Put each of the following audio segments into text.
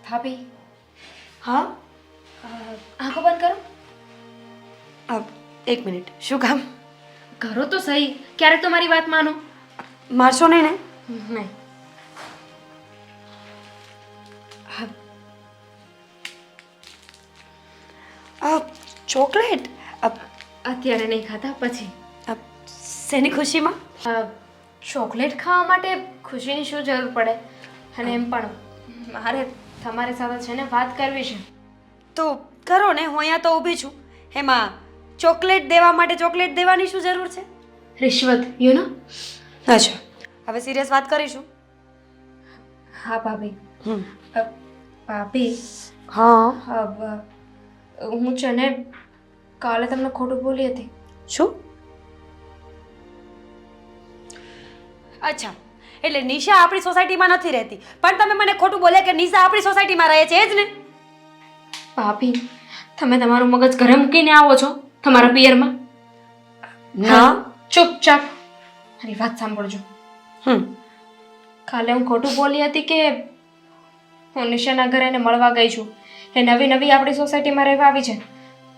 ભાભી હા આંખો બંધ કરો. એક મિનિટ, શું કામ? કરો તો સહી, ક્યારેક તો મારી વાત માનો. મારશો નહીં ને? નહીં. ચોકલેટ? અત્યારે નહીં ખાતા, પછી. શેની ખુશીમાં? ચોકલેટ ખાવા માટે ખુશીની શું જરૂર પડે? અને એમ પણ મારે તમારી સાથે છે ને વાત કરવી છે. તો કરો ને, હું અહીંયા તો ઊભી છું. એમાં ચોકલેટ દેવા માટે ચોકલેટ દેવાની શું જરૂર છે? રિશ્વત, યુ નો. અચ્છા, હવે સિરિયસ વાત કરીશું. હા ભાભી. ભાભી, હા. હું છે ને કાલે તમને ખોટું બોલી હતી. શું? અચ્છા, એટલે નિશા આપણી સોસાયટીમાં નથી રહેતી, પણ તમે મને ખોટું બોલે કે નિશા આપણી સોસાયટીમાં રહે છે, એ જ ને? ભાભી, તમે તમારું મગજ ઘરે મૂકીને આવો છો તમારા પિયરમાં? ના. ચૂપચાપ મારી વાત સાંભળજો. કાલે હું ખોટું બોલી હતી કે હું નિશાના ઘરે એને મળવા ગઈ છું. એ નવી નવી આપણી સોસાયટીમાં રહેવા આવી છે,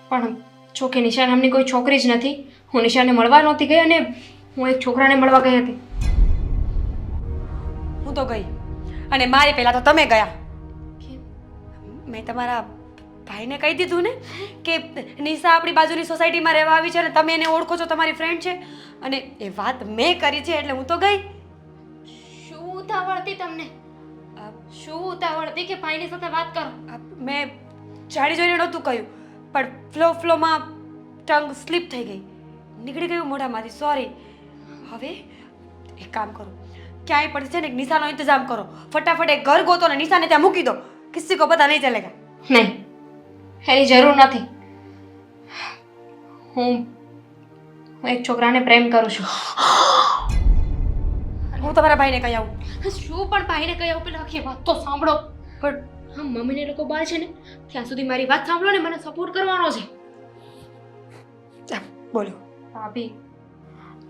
પણ જો કે નિશા નામની કોઈ છોકરી જ નથી. હું નિશાને મળવા નહોતી ગઈ અને હું એક છોકરાને મળવા ગઈ હતી. હું તો ગઈ, અને મારી પહેલા તો તમે ગયા. મેં તમારા ભાઈને કહી દીધું ને કે નિશા આપણી બાજુની સોસાયટીમાં રહેવા આવી છે અને તમે એને ઓળખો છો, તમારી ફ્રેન્ડ છે, અને એ વાત મેં કરી છે એટલે હું તો ગઈ. શું ઉતાવળ હતી તમને? શું ઉતાવળ હતી કે ભાઈની સાથે વાત કરો? મેં જાણી જોઈને નહોતું કહ્યું, પણ ફ્લોમાં ટંગ સ્લીપ થઈ ગઈ, નીકળી ગયું મોઢામાંથી. સોરી. હવે એક કામ કરો, ક્યાંય પણ છે ને એક નિશાનો ઇંતજામ કરો. ફટાફટ એક ઘર ગોતો ને નિશાને ત્યાં મૂકી દો. કિસી કો પતા નહીં ચલેગા. નહીં, એની જરૂર નથી. હું એક છોકરાને પ્રેમ કરું છું. હું તમારા ભાઈને કહી આવું. શું પણ ભાઈને કહી આવું? પેલા આખી વાત તો સાંભળો. પણ હા, મમ્મીને લોકો બહાર છે ને ત્યાં સુધી મારી વાત સાંભળો ને, મને સપોર્ટ કરવાનો છે. બોલો. ભાભી,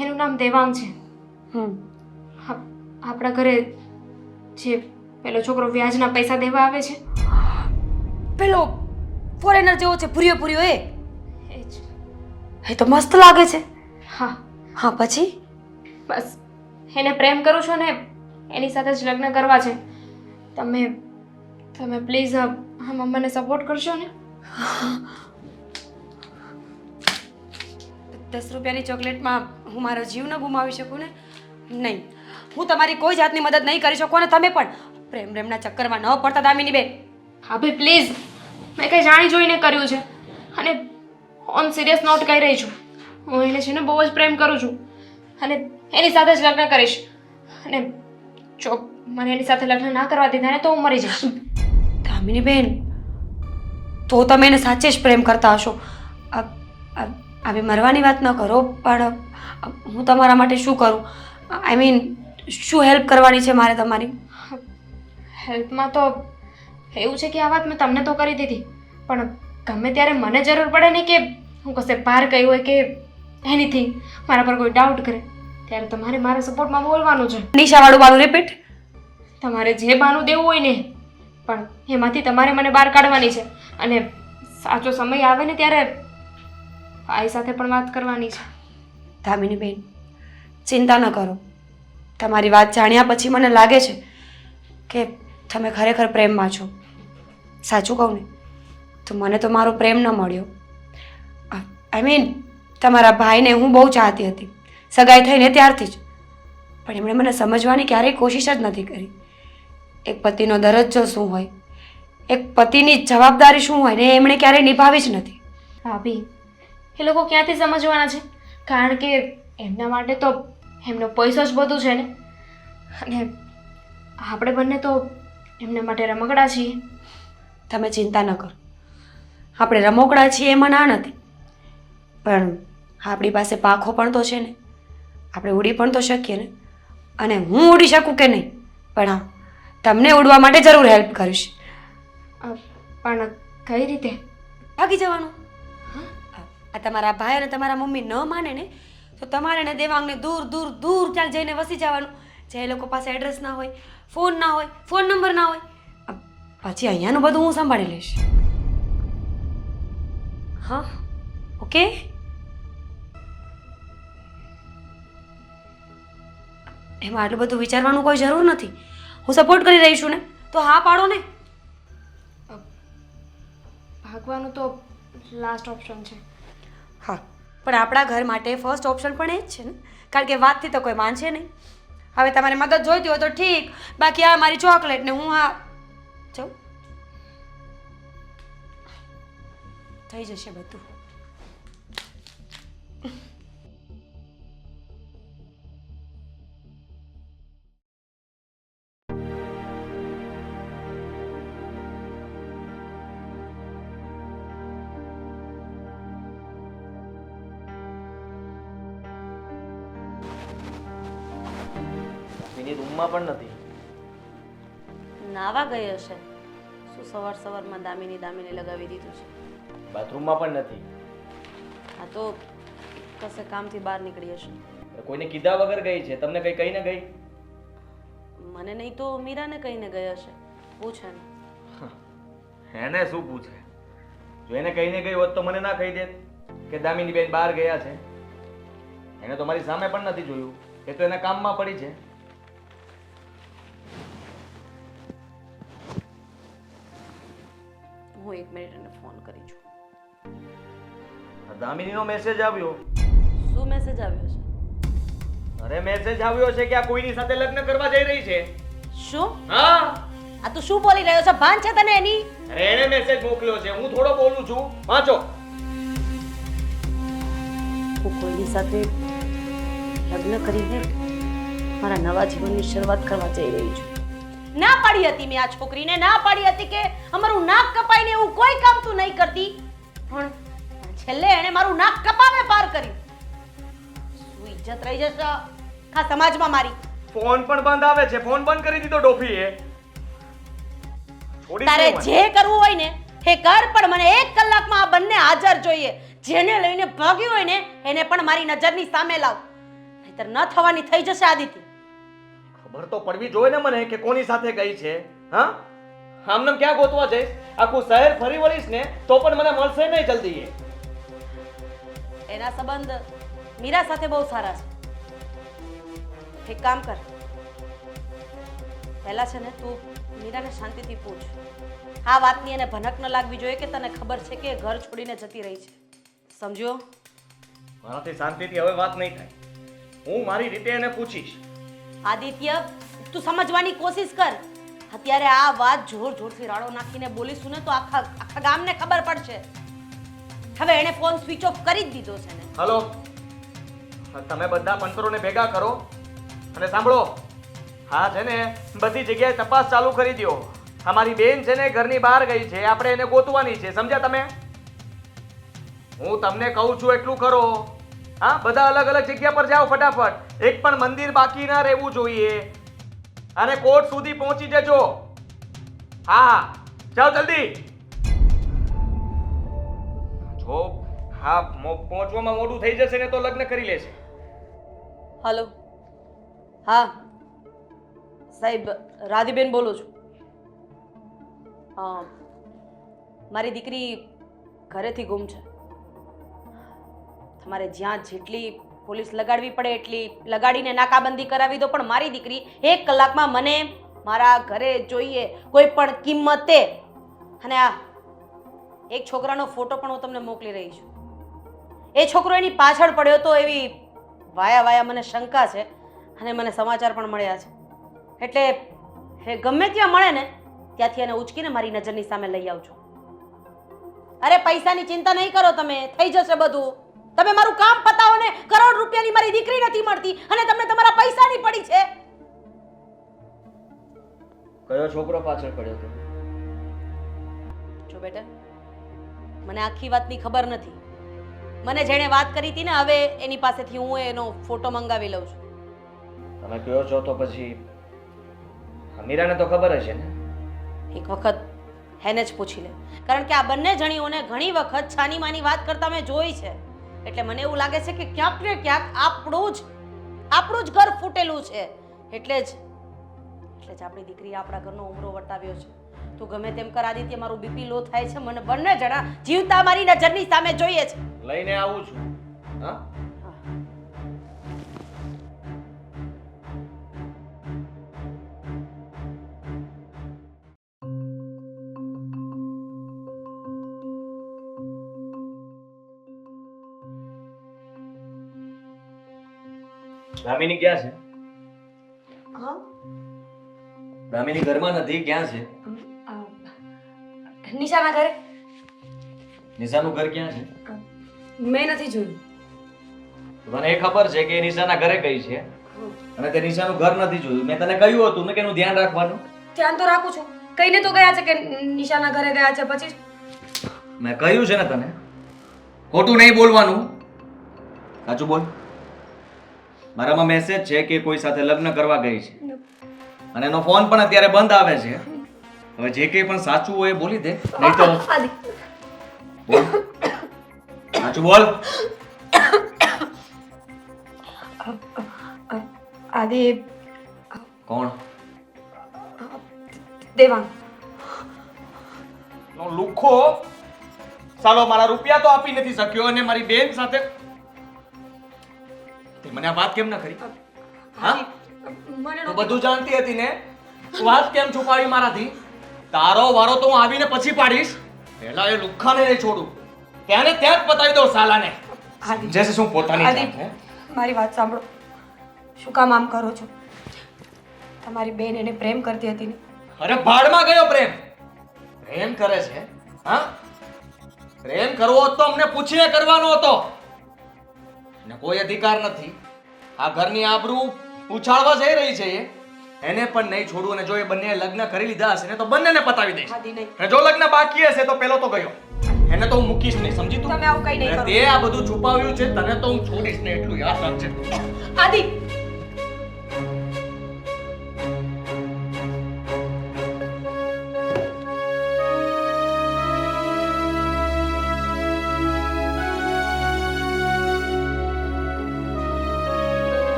એનું નામ દેવાંગ છે. આપણા ઘરે જે પેલો છોકરો વ્યાજના પૈસા દેવા આવે છે, પેલો ફોરેનર જેવો છે, પૂર્યો પૂર્યો, એ જ. એ તો મસ્ત લાગે છે. હા. હા, પછી? બસ એને પ્રેમ કરું છું ને એની સાથે જ લગ્ન કરવા છે. તમે પ્લીઝ મમ્માને સપોર્ટ કરશો ને? 10 રૂપિયાની ચોકલેટમાં હું મારો જીવ ન ગુમાવી શકું ને? નહીં, હું તમારી કોઈ જાતની મદદ નહીં કરી શકું. અને તમે પણ પ્રેમના ચક્કરમાં ન પડતા દામિની બેન. હા ભાઈ પ્લીઝ, મેં કંઈ જાણી જોઈને કર્યું છે અને ઓન સિરિયસ નોટ કહી રહી છું. હું એને છે ને બહુ જ પ્રેમ કરું છું અને એની સાથે જ લગ્ન કરીશ. અને જો મને એની સાથે લગ્ન ના કરવા દીધા ને તો હું મરી જઈશ. દામિની બેન, તો તમે એને સાચે જ પ્રેમ કરતા હશો. આવી મરવાની વાત ન કરો, પણ હું તમારા માટે શું કરું? આઈ મીન, શું હેલ્પ કરવાની છે મારે તમારી? હેલ્પમાં તો એવું છે કે આ વાત મેં તમને તો કરી દીધી, પણ ગમે ત્યારે મને જરૂર પડે ને કે હું કશે બહાર ગઈ હોય કે એનીથિંગ, મારા પર કોઈ ડાઉટ કરે, ત્યારે તમારે મારા સપોર્ટમાં બોલવાનું છે. નિશાવાળું બાળું રિપીટ. તમારે જે બાનું દેવું હોય ને, પણ એમાંથી તમારે મને બહાર કાઢવાની છે. અને સાચો સમય આવે ને ત્યારે ભાઈ સાથે પણ વાત કરવાની છે. દામિની બેન, ચિંતા ન કરો. તમારી વાત જાણ્યા પછી મને લાગે છે કે તમે ખરેખર પ્રેમમાં છો. સાચું કહું ને તો મને તો મારો પ્રેમ ન મળ્યો. આઈ મીન, તમારા ભાઈને હું બહુ ચાહતી હતી, સગાઈ થઈને ત્યારથી જ, પણ એમણે મને સમજવાની ક્યારેય કોશિશ જ નથી કરી. એક પતિનો દરજ્જો શું હોય, એક પતિની જવાબદારી શું હોય ને એમણે ક્યારેય નિભાવી જ નથી. ભાભી, એ લોકો ક્યાંથી સમજવાના છે? કારણ કે એમના માટે તો એમનો પૈસો જ બધું છે ને, અને આપણે બંને તો એમના માટે રમકડા છીએ. તમે ચિંતા ન કરો, આપણે રમકડા છીએ એમાં ના નથી, પણ આપણી પાસે પાંખો પણ તો છે ને, આપણે ઉડી પણ તો શકીએ ને. અને હું ઉડી શકું કે નહીં, પણ હા, તમને ઉડવા માટે જરૂર હેલ્પ કરીશ. પણ કઈ રીતે? ભાગી જવાનું. આ તમારા ભાઈ અને તમારા મમ્મી ન માને ને તો તમારે ને દેવાંગને દૂર દૂર દૂર ક્યાંક જઈને વસી જવાનું, જે એ લોકો પાસે એડ્રેસ ના હોય, ફોન ના હોય, ફોન નંબર ના હોય. પછી અહીંયાનું બધું હું સંભાળી લઈશ. હા, ઓકે. એમાં આટલું બધું વિચારવાનું કોઈ જરૂર નથી. હું સપોર્ટ કરી રહી છું ને, તો હા પાડો ને. ભાગવાનું તો લાસ્ટ ઓપ્શન છે. હા, પણ આપણા ઘર માટે ફર્સ્ટ ઓપ્શન પણ એ જ છે ને, કારણ કે વાતથી તો કોઈ માનશે નહીં. હવે તમારે મદદ જોઈતી હોય તો ઠીક, બાકી આ મારી ચોકલેટ ને હું આ જાઉં. થઈ જશે બધું. એની રૂમમાં પણ નથી. નાવા ગઈ હશે. શું સવાર સવારમાં દામિની લગાવી દીધું છે? બાથરૂમમાં પણ નથી. આ તો કશે કામથી બહાર નીકળી હશે. કોઈને કીધા વગર ગઈ છે. તમને કઈ કહીને ગઈ? મને નહીં તો મીરાને કહીને ગઈ હશે. પૂછે ને. એને શું પૂછે? જો એને કહીને ગઈ હોત તો મને ના કહી દેત કે દામિની બેન બહાર ગયા છે. એને તો મારી સામે પણ નથી જોયું. એ તો એના કામમાં પડી છે. હું 1 મિનિટ એને ફોન કરી છું. દામિનીનો મેસેજ આવ્યો. શું મેસેજ આવ્યો છે? અરે મેસેજ આવ્યો છે કે આ કોઈની સાથે લગ્ન કરવા જઈ રહી છે. શું? હા. આ તું શું બોલી રહ્યો છે? ભાન છે તને એની? અરે એને મેસેજ મોકલ્યો છે. હું થોડો બોલું છું. વાંચો. હું કોઈની સાથે લગ્ન કરીને મારા નવા જીવનની શરૂઆત કરવા જઈ રહી છું. ના પાડી હતી મેં આ છોકરીને, ના પાડી હતી કે અમારું નાક કપાઈને એવું કોઈ કામ તું નહીં કરતી, પણ છેલ્લે એણે મારું નાક કપાવે પાર કર્યું. શું ઇજ્જત રહી જશે આ સમાજમાં મારી? ફોન પણ બંધ આવે છે. ફોન બંધ કરી દીધો ડોફીએ. છોડી તારે દો મને. જે કરવું હોય ને એ કર, પણ મને 1 કલાકમાં આ બંને હાજર જોઈએ. જેને લઈને ભાગ્યું હોય ને એને પણ મારી નજરની સામે લાવ, નહીતર ન થવાની થઈ જશે આદિત્ય. ખબર તો પડવી જોઈએ ને મને કે કોની સાથે ગઈ છે. હા, આમને ક્યાં ગોતવા જઈશ? આખું શહેર ફરી વળીશ ને તો પણ મને મળશે નહીં જલ્દી. એના સંબંધ મીરા સાથે બહુ સારા છે. એક કામ કર, પહેલા છે ને તું મીરાને શાંતિથી પૂછ. આ વાતની એને ભનક ન લાગવી જોઈએ કે તને ખબર છે કે એ ઘર છોડીને જતી રહી છે. સમજ્યો? મારાથી શાંતિથી હવે વાત નહીં થાય. હું મારી રીતે એને પૂછીશ. આદિત્ય, તું સમજવાની કોશિશ કર. અત્યારે આ વાત જોર જોરથી રાડો નાખીને બોલીશું ને તો આખા ગામને ખબર પડશે. હવે એણે ફોન સ્વિચ ઓફ કરી જ દીધો છે ને. હલો, તમે બધા પંતરોને ભેગા કરો અને સાંભળો. હા છે ને, બધી જગ્યાએ તપાસ ચાલુ કરી દો. અમારી બેન છે ને ઘરની બહાર ગઈ છે. આપણે એને ગોતવાની છે. સમજ્યા તમે? હું તમને કહું છું એટલું કરો. હા, બધા અલગ અલગ જગ્યા પર જાઓ ફટાફટ. એક પણ મંદિર બાકી ના રહેવું જોઈએ. અને કોર્ટ સુધી પહોંચી જજો. હા, જાઓ જલ્દી. જો હા પહોંચવામાં મોડું થઈ જશે ને તો લગ્ન કરી લેશે. હલો, હા સાહેબ, રાધીબેન બોલું છું. મારી દીકરી ઘરેથી ગુમ છે. તમારે જ્યાં જેટલી પોલીસ લગાડવી પડે એટલી લગાડીને નાકાબંધી કરાવી દો, પણ મારી દીકરી 1 કલાકમાં મને મારા ઘરે જોઈએ, કોઈ પણ કિંમતે. અને આ એક છોકરાનો ફોટો પણ હું તમને મોકલી રહી છું. એ છોકરો એની પાછળ પડ્યો તો એવી વાયા મને શંકા છે, અને મને સમાચાર પણ મળ્યા છે. એટલે એ ગમે ત્યાં મળે ને ત્યાંથી એને ઉચકીને મારી નજરની સામે લઈ આવજો. અરે પૈસાની ચિંતા નહીં કરો તમે, થઈ જશે બધું. તમે મારું કામ પતાવો ને. કરોડ રૂપિયાની મારી દીકરી નથી મળતી અને તમને તમારા પૈસાની પડી છે. કયો છોકરો પાછળ પડ્યો હતો? જો બેટા, મને આખી વાતની ખબર નથી. મને જેણે વાત કરી હતી ને, હવે એની પાસેથી હું એનો ફોટો મંગાવી લઉં છું. તમે કયો છો તો પછી મીરાને તો ખબર હશે ને. એક વખત એને જ પૂછી લે, કારણ કે આ બંને જણીઓને ઘણી વખત છાની માની વાત કરતા મેં જોઈ છે. એટલે મને એવું લાગે છે કે ક્યાંક ને ક્યાંક આપણું જ ઘર ફૂટેલું છે. એટલે જ આપણી દીકરીએ આપણા ઘરનો ઉમરો વટાવ્યો છે. તું ગમે તેમ કર આદિત્ય, મારું બીપી લો થાય છે. મને બંને જણા જીવતા મારી નજરની સામે જોઈએ છે. લઈને આવું છું. હા? દામિની ક્યાં છે? હા દામિની ઘરમાં નથી, ક્યાં છે? નિશાના ઘરે. નિશાનું ઘર ક્યાં છે? મેં નથી જોયું. મને એ ખબર છે કે એ નિશાના ઘરે ગઈ છે અને તે નિશાનું ઘર નથી જોયું. મેં તને કહ્યું હતું ને કે એનું ધ્યાન રાખવાનું. ધ્યાન તો રાખું છું. કહીને તો ગયા છે કે નિશાના ઘરે ગયા છે, પછી મેં કહ્યું છે ને તને, ખોટું નહીં બોલવાનું. સાચું બોલ. મારામાં મેસેજ છે કે કોઈ સાથે લગ્ન કરવા ગઈ છે અને એનો ફોન પણ અત્યારે બંધ આવે છે. હવે જે કંઈ પણ સાચું હોય એ બોલી દે, નહીં તો આદિ બોલ. સાચું બોલ. આદિ કોણ? દેવાંગ. નો લુખો સાલો મારા રૂપિયા તો આપી નથી શક્યો અને મારી બેન સાથે તે મને આ વાત કેમ ન કરી? હા? મને તો બધું જાણતી હતી ને, વાત કેમ છુપાવી મારાથી? તારો વારો તો હું આવીને પછી પાડીશ. પહેલા એ લુખ્ખાને નહીં છોડું, ત્યાં ને ત્યાં જ પતાવી દઉં સાલાને. સમજે છે શું પોતાની આદિ, જાત, હે? મારી વાત સાંભળો. શું કામ આમ કરો છો? તમારી બેન એને પ્રેમ કરતી હતી ને? અરે ભાડમાં ગયો પ્રેમ. પ્રેમ કરે છે? હા? પ્રેમ કરવો હોત તો અમને પૂછીને કરવાનો હતો. ને કોઈ અધિકાર નથી. આ ઘરની આબરૂ ઉછાળવા જઈ રહી છે એ. એને પણ નહીં છોડું અને જો એ બંને લગ્ન કરી લીધા હશે ને તો બંનેને પતાવી દઈશ. આદિ નહીં. અને જો લગ્ન બાકી હશે તો પેલો તો ગયો. એને તો હું મૂકીશ નહીં, સમજી તું? તમે આવું કંઈ નહીં અને કરો. તે આ બધું છુપાવ્યું છે, તને તો હું છોડીશ નહીં, એટલું યાદ રાખજે. આદિ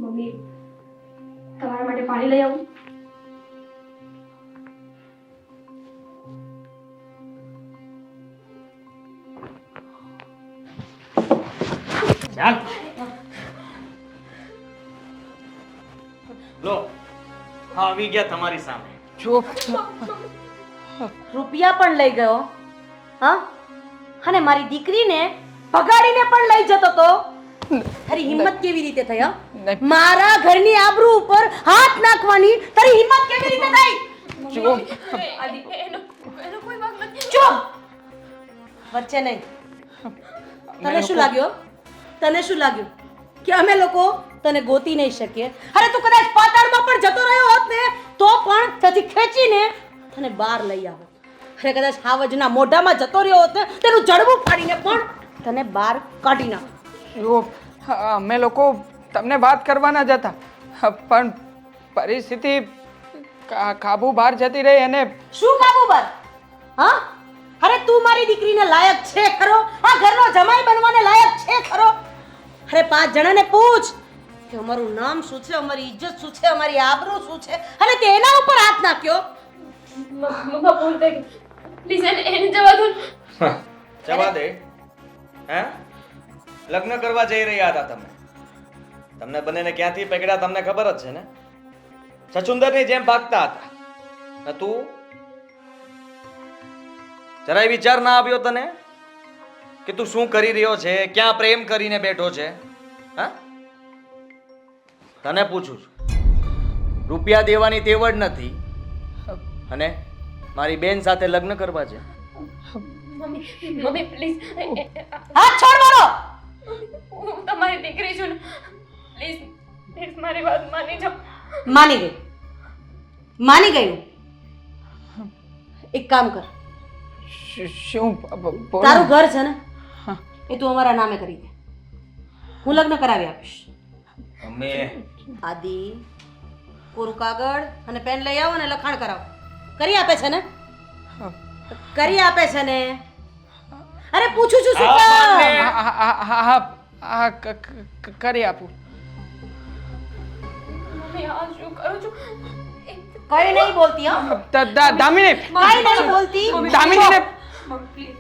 મમ્મી, તમારા માટે પાણી લઈ આવું? ચાલ લો, હા આવી ગયા તમારી સામે. રૂપિયા પણ લઈ ગયો. હા? અને મારી દીકરીને ભગાડીને પણ લઈ જતો તો. તારી હિંમત કેવી રીતે થઈ? હા? મારા ઘરની આબરૂ ઉપર હાથ નાખવાની તારી હિંમત કેવી રીતે થઈ? આદિ, એનો કોઈ વાંક નથી. ચૂપ! વચ્ચે નહીં. તને શું લાગ્યું? તને શું લાગ્યું કે અમે લોકો તને ગોતી નહીં શકીએ? અરે તું કદાચ પાતાળમાં પણ જતો રહ્યો હોત ને તો પણ ત્યાંથી ખેંચીને તને બહાર લઈ આવો. અરે કદાચ હાવજના મોઢામાં જતો રહ્યો હોત ને તેનું જડબું ફાડીને પણ તને બહાર કાઢી નાખો. જુઓ, અમે લોકો તમને વાત કરવાના જ હતા, પણ પરિસ્થિતિ કાબુ બહાર જતી રહી અને શું કાબુ પર? હા? અરે તું મારી દીકરીને લાયક છે ખરો? આ ઘરનો જમાઈ બનવાને લાયક છે ખરો? અરે 5 જણાને પૂછ કે અમારું નામ શું છે, અમારી ઇજ્જત શું છે, અમારી આબરૂ શું છે, અને તેના ઉપર હાથ નાખ્યો. મમ્મા ભૂલ થઈ ગઈ. પ્લીઝ એને જવા દો ને. જવા દે. હે? લગ્ન કરવા જઈ રહ્યા હતા તમે. તમને બંનેને ક્યાંથી પકડ્યા તમને ખબર જ છે ને. છછુંદરની જેમ ભાગતા હતા. ને તું જરાય વિચાર ના આવ્યો તને કે તું શું કરી રહ્યો છે, ક્યાં પ્રેમ કરીને બેઠો છે? હા? તને પૂછું છું. રૂપિયા દેવાની તેવડ નથી અને મારી બેન સાથે લગ્ન કરવા છે. મમ્મી પ્લીઝ, હાથ છોડ મારો. હું તમારી દીકરી છું ને. પ્લીઝ પ્લીઝ મારી વાત માની જાઓ. માની ગઈ. માની ગયું. એક કામ કર, શું તારું ઘર છે ને એ તું અમારા નામે કરી દે. હું લગ્ન કરાવી આપીશ. અમે આદિ, કોરું કાગળ અને પેન લઈ આવો ને લખાણ કરાવો. કરી આપે છે ને? કરી આપે છે ને? અરે પૂછું છું શું આ કામ? માનને- કરી આપું. મમ્મી આ શું કરું છું કઈ નહીં બોલતી હા દામિની કઈ નહીં બોલતી દામિનીને મમ્મી પ્લીઝ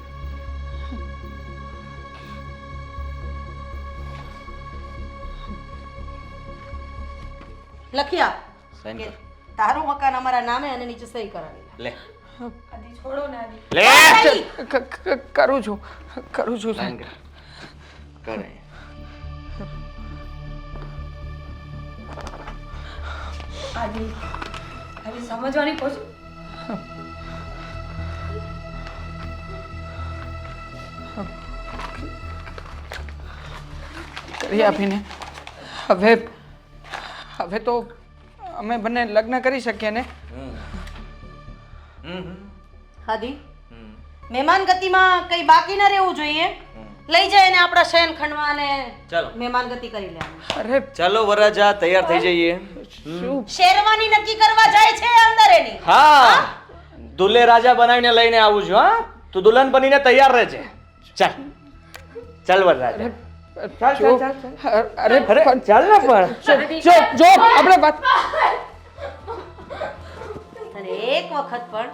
લખી આપ સાઈન કે કર. તારું મકાન અમારા નામે અને નીચે સહી કરાવી લે આદિ છોડો ને આદિ લે કરું છું સાઈન કર કરે આદિ આદિ સમજવાની કોશિશ કરી આપીને હવે તો અમે બંને લગ્ન કરી શકીએ ને. હાદી મહેમાન ગતિમાં કઈ બાકી ન રહેવું જોઈએ લઈ જાય ને આપણા શયનખંડમાં અને ચાલો. મહેમાન ગતિ કરી લેવાનું અરે ચાલો વરરાજા તૈયાર થઈ જઈએ શું શેરવાની નક્કી કરવા જાય છે અંદર એની હા દુલ્હે રાજા બનાવીને લઈને આવું છું હા તું દુલ્હન બનીને તૈયાર રહે છે ચાલ ચાલ વરરાજા જો, અરે અરે ચાલ ને પણ જો આપણે વાત તને એક વખત પણ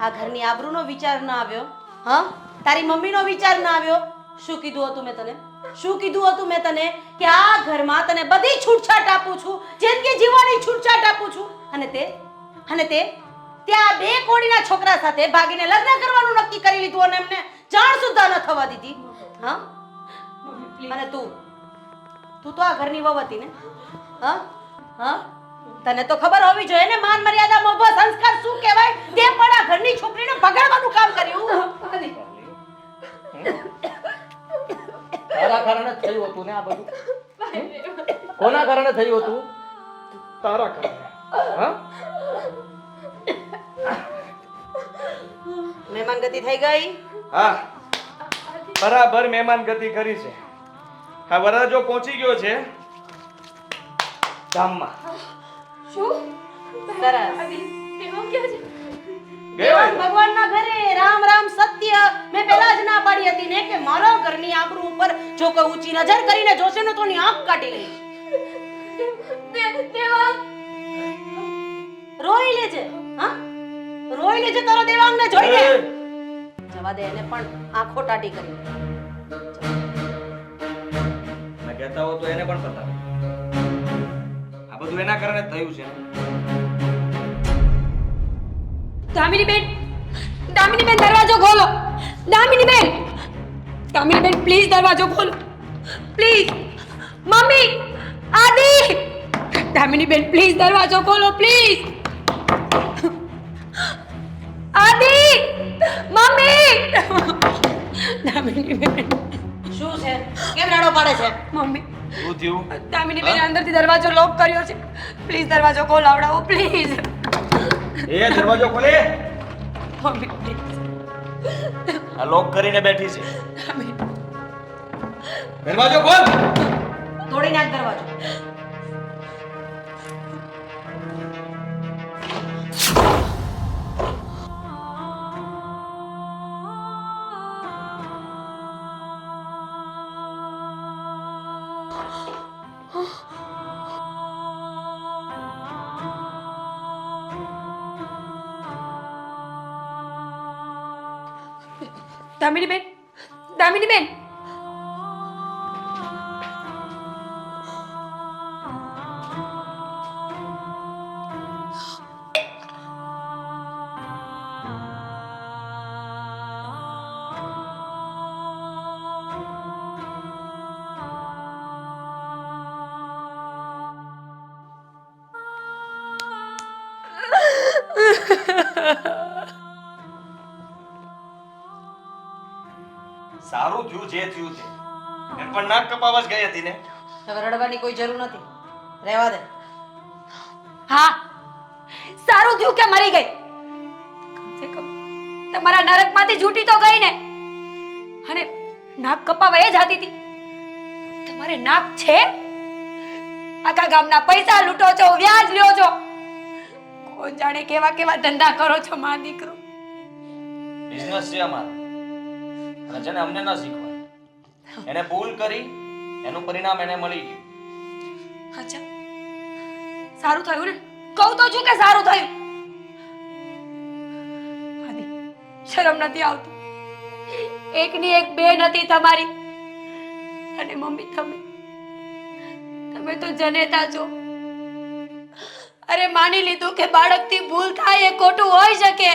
આ ઘરની આબરૂનો વિચાર ના આવ્યો હા તારી મમ્મીનો વિચાર ના આવ્યો શું કીધું હતું મેં તને કે આ ઘરમાં તને બધી છૂટછાટ આપું છું જિંદગી જીવવાની છૂટછાટ આપું છું અને તે ત્યાં બે કોડીના છોકરા સાથે ભાગીને લગ્ન કરવાનું નક્કી કરી લીધું અને એમને જાણ સુદ્ધા ન થવા દીધી હા અને તું તો આ ઘરની વહુ હતી ને હા તને તો ખબર હોવી જોઈએ ને માન મર્યાદા મોભો સંસ્કાર શું કહેવાય તે પણ આ ઘરની છોકરીને બગાડવાનું કામ કર્યું તારા કારણે થયું હતું ને આ બધું કોના કારણે થયું હતું તારા કારણે હા મહેમાન ગતિ થઈ ગઈ હા બરાબર મહેમાન ગતિ કરી છે હા વરરાજો પહોંચી ગયો છે ગામમાં શું સરસ આદિ તેઓ ક્યાં છે ગયો દેવાન ભગવાનના ઘરે રામ રામ સત્ય મેં પહેલા જ ના પાડી હતી ને કે મારો ઘરની આબરૂ ઉપર જો કોઈ ઊંચી નજર કરીને જોશે ને તો ની આંખ કાઢી લઈશ તેવા રોઈ લેજે હા રોઈ લેજે તારો દેવાંગને જોઈને એ, જવા દે એને પણ આંખો ટાટી કરી મેં કહેતા હો તો એને પણ પતાવે આ બધું એના કારણે જ થયું છે દામિની બેન દરવાજો ખોલો. દામિની બેન પ્લીઝ દરવાજો ખોલો પ્લીઝ. મમ્મી આદિ દામિની બેન પ્લીઝ દરવાજો ખોલો પ્લીઝ. આદિ મમ્મી દામિની બેન શું છે કેમ રાડો પાડે છે મમ્મી શું થયું દામિની બેન અંદરથી દરવાજો લોક કર્યો છે પ્લીઝ દરવાજો ખોલાવડાવો પ્લીઝ. એ દરવાજો ખોલે મમ્મી પ્લીઝ આ લોક કરીને બેઠી છે દરવાજો ખોલ તોડી નાખ દરવાજો દામિની બેન સારું થયું જે થયું તે એમ પણ નાક કપાવા જ ગઈ હતી ને હવે રડવાની કોઈ જરૂર નથી રહેવા દે હા સારું થયું કે મરી ગઈ કમ સે કમ તમારા નરકમાંથી છૂટી તો ગઈ ને અને નાક કપાવા એ જતી હતી તમારે નાક છે આખા ગામના પૈસા લૂંટો છો વ્યાજ લ્યો છો કોણ જાણે કેવા કેવા ધંધા કરો છો માં દીકરો બિઝનેસ છે અમારો અને છે ને અમને ન શીખવાય. એને ભૂલ કરી, એનું પરિણામ એને મળી ગયું. અચ્છા, સારું થયું ને? કહું તો છું કે સારું થયું. આદિ, શરમ નથી આવતી? એકની એક બેન હતી તમારી, અને મમ્મી તમે તો જનેતા છો. અરે માની લીધું કે બાળકથી ભૂલ થાય એ ખોટું હોઈ શકે,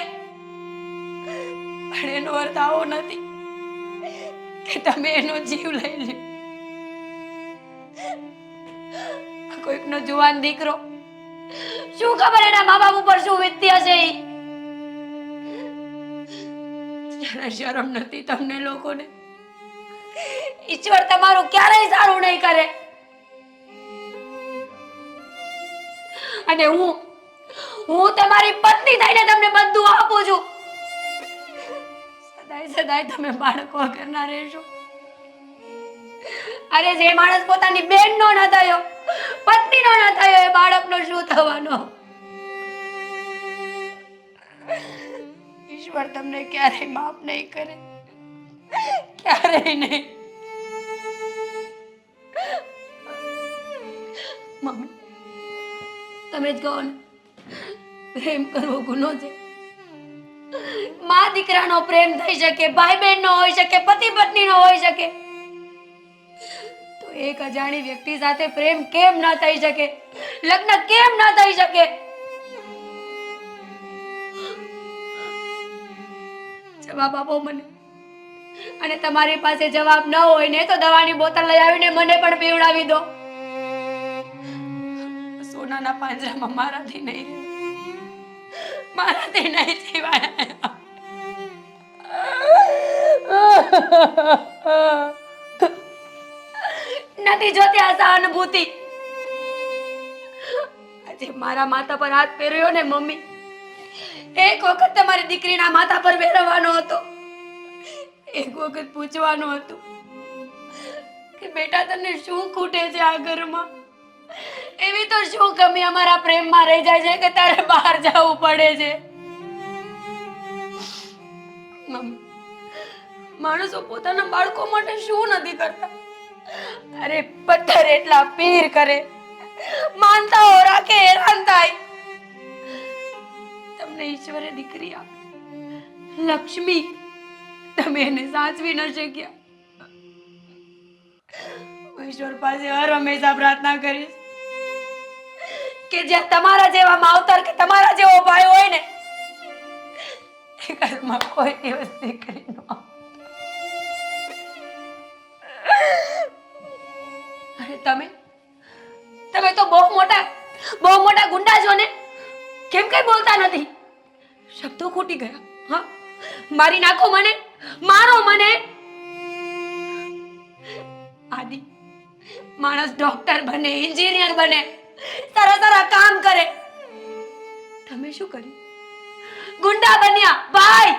પણ એનો અર્થ આવો નથી કે તમે એનો જીવ લઈ લ્યો. કોઈકનો જુવાન દીકરો, શું ખબર એના મા બાપ ઉપર શું વીતતી હશે. જરા શરમ નથી તમને લોકોને? ઈશ્વર તમારું ક્યારેય સારું નહીં કરે. અને હું તમારી પત્ની થઈને તમને બધું આપું છું. સદાય તમે બાળકો વગરના રહેશો. અરે જે માણસ પોતાની બેનનો ન થયો, પત્નીનો ન થયો, એ બાળકનો શું થવાનો? ઈશ્વર તમને ક્યારેય માફ નહીં કરે, ક્યારેય નહીં. મમ્મી, તમે જ કહો ને, પ્રેમ કરવો ગુનો છે? મા દીકરાનો પ્રેમ થઈ શકે, ભાઈ બહેનનો હોઈ શકે, પતિ પત્નીનો હોઈ શકે, તો એક અજાણી વ્યક્તિ સાથે પ્રેમ કેમ ન થઈ શકે? લગ્ન કેમ ન થઈ શકે? જવાબ આપો મને. અને તમારી પાસે જવાબ ન હોય ને તો દવાની બોતલ લઈ આવીને મને પણ પીવડાવી દો. સોનાના પાંજરામાં મારાથી નહીં રહેવાય, મારાથી નહીં જીવાય. નથી જોતી આ સહાનુભૂતિ. આજે મારા માથા પર હાથ ફેરવ્યો ને મમ્મી, એક વખત તમારી દીકરીના માથા પર ફેરવવાનો હતો. એક વખત પૂછવાનું હતું કે બેટા તને શું ખૂટે છે આ ઘરમાં? એવી તો શું કમી અમારા પ્રેમમાં રહી જાય છે કે તારે બહાર જવું પડે છે? મમ્મી, માણસો પોતાના બાળકો માટે શું નથી કરતા? અરે પથ્થર એટલા પીર કરે, માનતાઓ રાખે, હેરાન થાય. તમને ઈશ્વરે દીકરી આપી, લક્ષ્મી, તમે એને સાચવી ન શક્યા. ઈશ્વર પાસે હર હંમેશા પ્રાર્થના કરીશ કે જ્યાં તમારા જેવા માવતર કે તમારા જેવો ભાઈ હોય ને, એ ઘરમાં કોઈ દિવસ દીકરી ન આવે. અરે તમે તો બહુ મોટા ગુંડા છો ને, કેમ કઈ બોલતા નથી? શબ્દો ખૂટી ગયા. હા, મારી નાખો મને, મારો મને. આદિ, માણસ ડોક્ટર બને, એન્જિનિયર બને, સારા કામ કરે. તમે શું કર્યું? ગુંડા બન્યા, ભાઈ,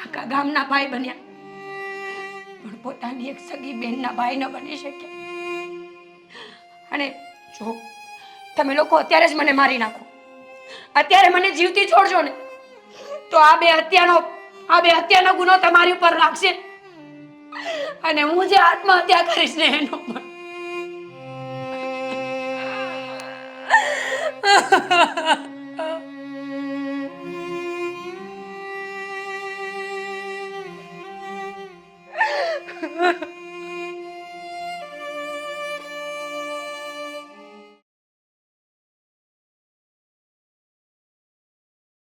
આખા ગામના ભાઈ બન્યા, પણ પોતાની એક સગી બહેનના ભાઈ ન બની શક્યા. અને જો તમે લોકો અત્યારે જ મને મારી નાખો, અત્યારે મને જીવતી છોડજો ને, તો આ બે હત્યાનો ગુનો તમારી ઉપર લાગશે. અને હું જે આત્મહત્યા કરીશ ને એનો પણ.